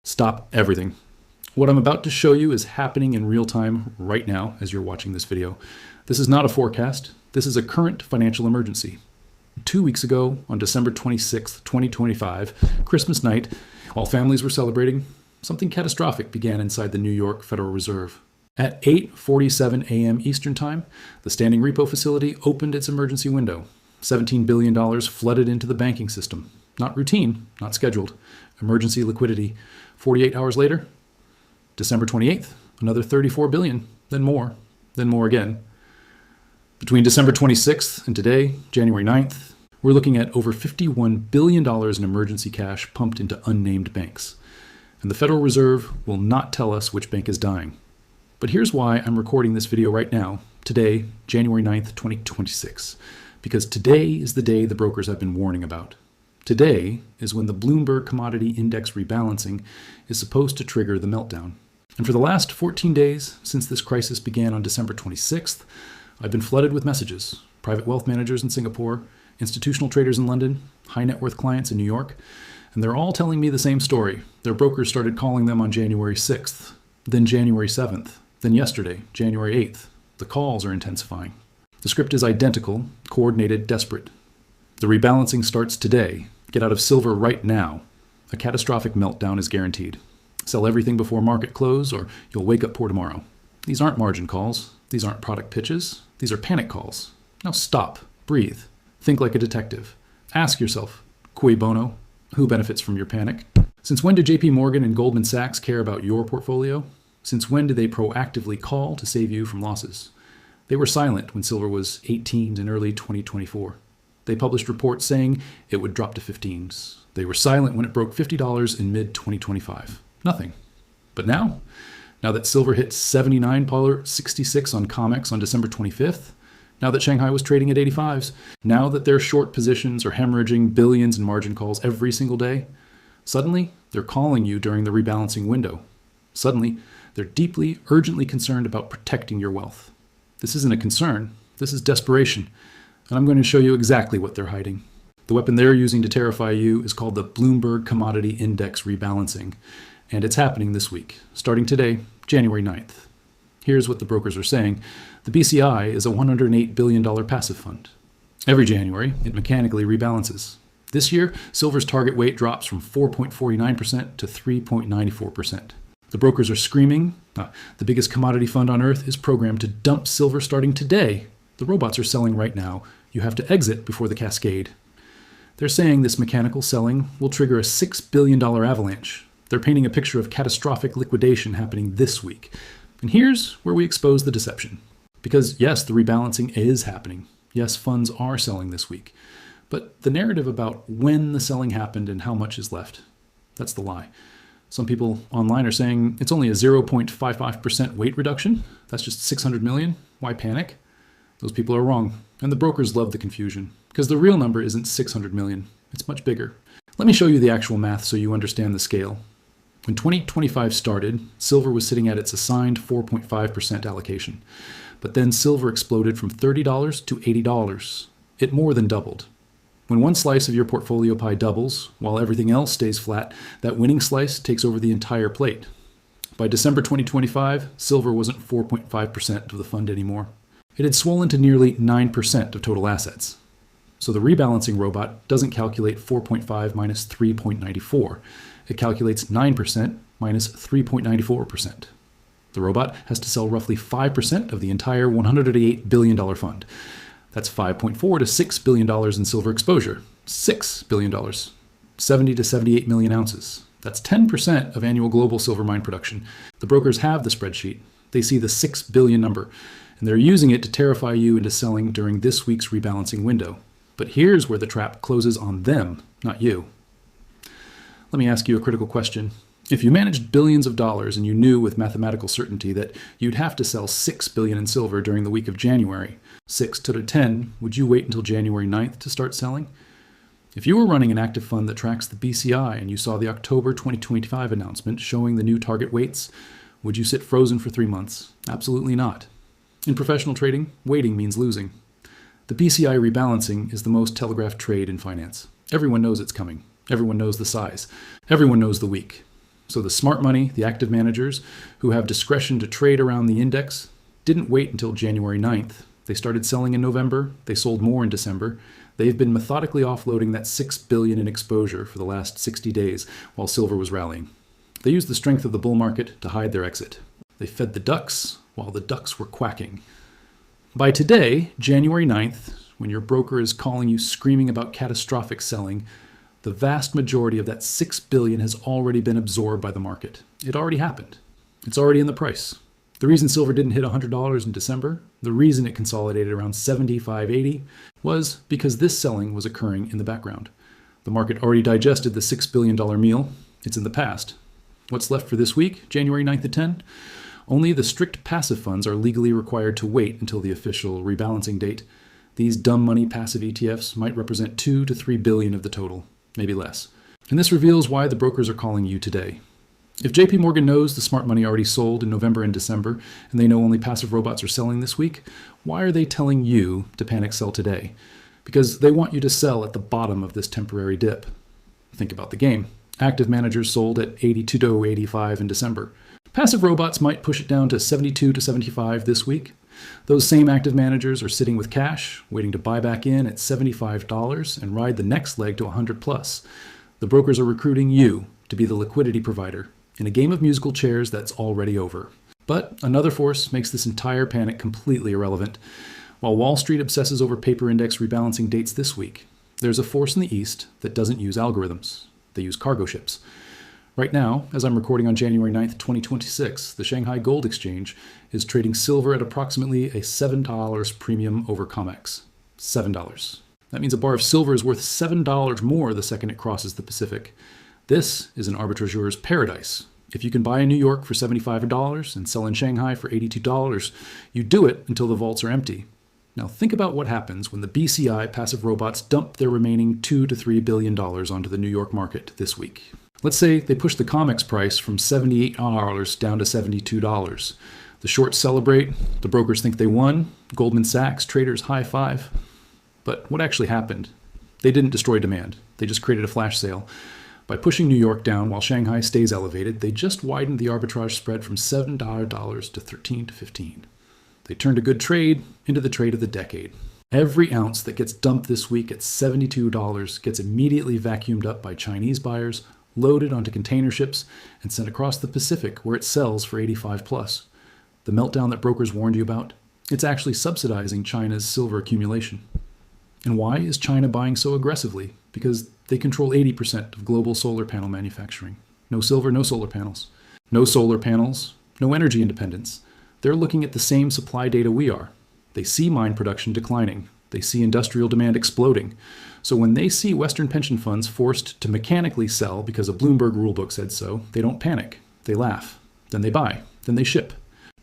Stop everything. What I'm about to show you is happening in real time right now as you're watching this video. This is not a forecast. This is a current financial emergency. 2 weeks ago, on December 26th, 2025, Christmas night, while families were celebrating, something catastrophic began inside the New York Federal Reserve. At 8:47 a.m. Eastern Time, the standing repo facility opened its emergency window. $17 billion flooded into the banking system. Not routine, not scheduled. Emergency liquidity. 48 hours later, December 28th, another $34 billion, then more again. Between December 26th and today, January 9th, we're looking at over $51 billion in emergency cash pumped into unnamed banks. And the Federal Reserve will not tell us which bank is dying. But here's why I'm recording this video right now, today, January 9th, 2026. Because today is the day the brokers have been warning about. Today is when the Bloomberg Commodity Index rebalancing is supposed to trigger the meltdown. And for the last 14 days, since this crisis began on December 26th, I've been flooded with messages. Private wealth managers in Singapore, institutional traders in London, high net worth clients in New York, and they're all telling me the same story. Their brokers started calling them on January 6th, then January 7th, then yesterday, January 8th. The calls are intensifying. The script is identical, coordinated, desperate. The rebalancing starts today. Get out of silver right now. A catastrophic meltdown is guaranteed. Sell everything before market close or you'll wake up poor tomorrow. These aren't margin calls. These aren't product pitches. These are panic calls. Now stop, breathe, think like a detective. Ask yourself, cui bono, who benefits from your panic? Since when do JP Morgan and Goldman Sachs care about your portfolio? Since when do they proactively call to save you from losses? They were silent when silver was 18s in early 2024. They published reports saying it would drop to 15s. They were silent when it broke $50 in mid-2025. Nothing. But now that silver hit $79.66 on COMEX on December 25th, now that Shanghai was trading at 85s, now that their short positions are hemorrhaging billions in margin calls every single day, suddenly they're calling you during the rebalancing window. Suddenly, they're deeply, urgently concerned about protecting your wealth. This isn't a concern. This is desperation. And I'm going to show you exactly what they're hiding. The weapon they're using to terrify you is called the Bloomberg Commodity Index rebalancing. And it's happening this week, starting today, January 9th. Here's what the brokers are saying. The BCI is a $108 billion passive fund. Every January, it mechanically rebalances. This year, silver's target weight drops from 4.49% to 3.94%. The brokers are screaming. The biggest commodity fund on earth is programmed to dump silver starting today. The robots are selling right now. You have to exit before the cascade. They're saying this mechanical selling will trigger a $6 billion avalanche. They're painting a picture of catastrophic liquidation happening this week. And here's where we expose the deception. Because yes, the rebalancing is happening. Yes, funds are selling this week. But the narrative about when the selling happened and how much is left, that's the lie. Some people online are saying it's only a 0.55% weight reduction. That's just 600 million. Why panic? Those people are wrong. And the brokers love the confusion because the real number isn't 600 million. It's much bigger. Let me show you the actual math so you understand the scale. When 2025 started, silver was sitting at its assigned 4.5% allocation. But then silver exploded from $30 to $80. It more than doubled. When one slice of your portfolio pie doubles, while everything else stays flat, that winning slice takes over the entire plate. By December 2025, silver wasn't 4.5% of the fund anymore. It had swollen to nearly 9% of total assets. So the rebalancing robot doesn't calculate 4.5 minus 3.94. It calculates 9% minus 3.94%. The robot has to sell roughly 5% of the entire $188 billion fund. That's $5.4 to $6 billion in silver exposure. $6 billion. 70 to 78 million ounces. That's 10% of annual global silver mine production. The brokers have the spreadsheet. They see the 6 billion number, and they're using it to terrify you into selling during this week's rebalancing window. But here's where the trap closes on them, not you. Let me ask you a critical question. If you managed billions of dollars and you knew with mathematical certainty that you'd have to sell 6 billion in silver during the week of January, 6 to the 10, would you wait until January 9th to start selling? If you were running an active fund that tracks the BCI and you saw the October 2025 announcement showing the new target weights, would you sit frozen for 3 months? Absolutely not. In professional trading, waiting means losing. The BCI rebalancing is the most telegraphed trade in finance. Everyone knows it's coming. Everyone knows the size. Everyone knows the week. So the smart money, the active managers who have discretion to trade around the index, didn't wait until January 9th. They started selling in November. They sold more in December. They've been methodically offloading that $6 billion in exposure for the last 60 days while silver was rallying. They used the strength of the bull market to hide their exit. They fed the ducks while the ducks were quacking. By today, January 9th, when your broker is calling you screaming about catastrophic selling, the vast majority of that $6 billion has already been absorbed by the market. It already happened. It's already in the price. The reason silver didn't hit $100 in December, the reason it consolidated around $75.80, was because this selling was occurring in the background. The market already digested the $6 billion meal. It's in the past. What's left for this week, January 9th to 10? Only the strict passive funds are legally required to wait until the official rebalancing date. These dumb money passive ETFs might represent 2 to 3 billion of the total, maybe less. And this reveals why the brokers are calling you today. If JP Morgan knows the smart money already sold in November and December, and they know only passive robots are selling this week, why are they telling you to panic sell today? Because they want you to sell at the bottom of this temporary dip. Think about the game. Active managers sold at 82 to 85 in December. Passive robots might push it down to 72 to 75 this week. Those same active managers are sitting with cash, waiting to buy back in at $75 and ride the next leg to 100 plus. The brokers are recruiting you to be the liquidity provider in a game of musical chairs that's already over. But another force makes this entire panic completely irrelevant. While Wall Street obsesses over paper index rebalancing dates this week, there's a force in the East that doesn't use algorithms. They use cargo ships. Right now, as I'm recording on January 9th, 2026, the Shanghai Gold Exchange is trading silver at approximately a $7 premium over COMEX. $7. That means a bar of silver is worth $7 more the second it crosses the Pacific. This is an arbitrageur's paradise. If you can buy in New York for $75 and sell in Shanghai for $82, you do it until the vaults are empty. Now think about what happens when the BCI passive robots dump their remaining $2 to $3 billion onto the New York market this week. Let's say they push the COMEX price from $78 down to $72. The shorts celebrate, the brokers think they won, Goldman Sachs traders high five. But what actually happened? They didn't destroy demand. They just created a flash sale. By pushing New York down while Shanghai stays elevated, they just widened the arbitrage spread from $7 to 13 to 15. They turned a good trade into the trade of the decade. Every ounce that gets dumped this week at $72 gets immediately vacuumed up by Chinese buyers, loaded onto container ships, and sent across the Pacific where it sells for 85 plus. The meltdown that brokers warned you about, it's actually subsidizing China's silver accumulation. And why is China buying so aggressively? Because they control 80% of global solar panel manufacturing. No silver, no solar panels. No solar panels, no energy independence. They're looking at the same supply data we are. They see mine production declining. They see industrial demand exploding. So when they see Western pension funds forced to mechanically sell because a Bloomberg rulebook said so, they don't panic. They laugh. Then they buy. Then they ship.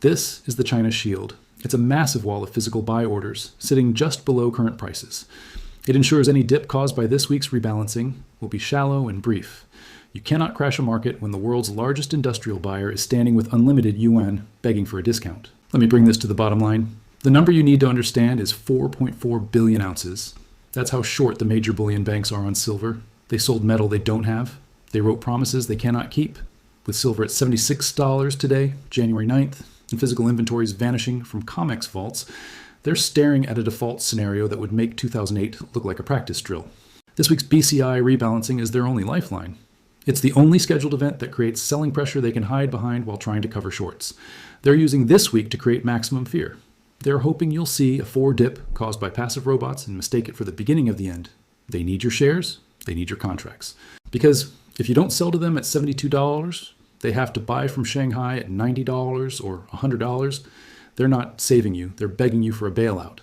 This is the China shield. It's a massive wall of physical buy orders, sitting just below current prices. It ensures any dip caused by this week's rebalancing will be shallow and brief. You cannot crash a market when the world's largest industrial buyer is standing with unlimited yuan begging for a discount. Let me bring this to the bottom line. The number you need to understand is 4.4 billion ounces. That's how short the major bullion banks are on silver. They sold metal they don't have. They wrote promises they cannot keep. With silver at $76 today, January 9th, and physical inventories vanishing from COMEX vaults, they're staring at a default scenario that would make 2008 look like a practice drill. This week's BCI rebalancing is their only lifeline. It's the only scheduled event that creates selling pressure they can hide behind while trying to cover shorts. They're using this week to create maximum fear. They're hoping you'll see a forward dip caused by passive robots and mistake it for the beginning of the end. They need your shares. They need your contracts. Because if you don't sell to them at $72, they have to buy from Shanghai at $90 or $100. They're not saving you. They're begging you for a bailout.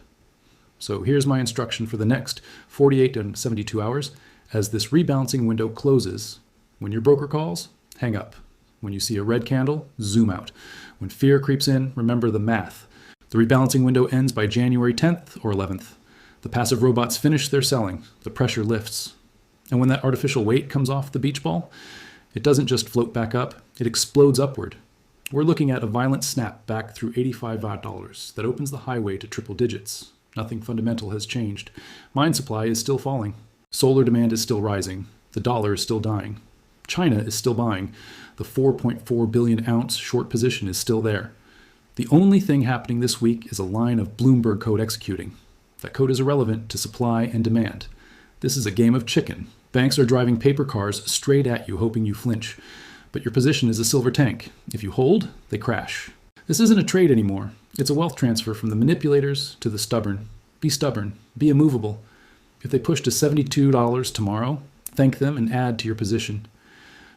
So here's my instruction for the next 48 and 72 hours. As this rebalancing window closes, when your broker calls, hang up. When you see a red candle, zoom out. When fear creeps in, remember the math. The rebalancing window ends by January 10th or 11th. The passive robots finish their selling. The pressure lifts. And when that artificial weight comes off the beach ball, it doesn't just float back up, it explodes upward. We're looking at a violent snap back through $85 that opens the highway to triple digits. Nothing fundamental has changed. Mine supply is still falling. Solar demand is still rising. The dollar is still dying. China is still buying. The 4.4 billion ounce short position is still there. The only thing happening this week is a line of Bloomberg code executing. That code is irrelevant to supply and demand. This is a game of chicken. Banks are driving paper cars straight at you, hoping you flinch. But your position is a silver tank. If you hold, they crash. This isn't a trade anymore. It's a wealth transfer from the manipulators to the stubborn. Be stubborn. Be immovable. If they push to $72 tomorrow, thank them and add to your position.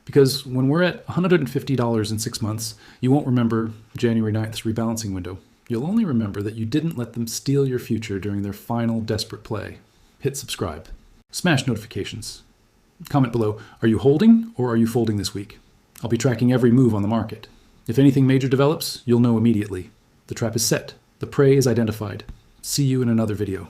Because when we're at $150 in 6 months, you won't remember January 9th's rebalancing window. You'll only remember that you didn't let them steal your future during their final desperate play. Hit subscribe. Smash notifications. Comment below, are you holding or are you folding this week? I'll be tracking every move on the market. If anything major develops, you'll know immediately. The trap is set. The prey is identified. See you in another video.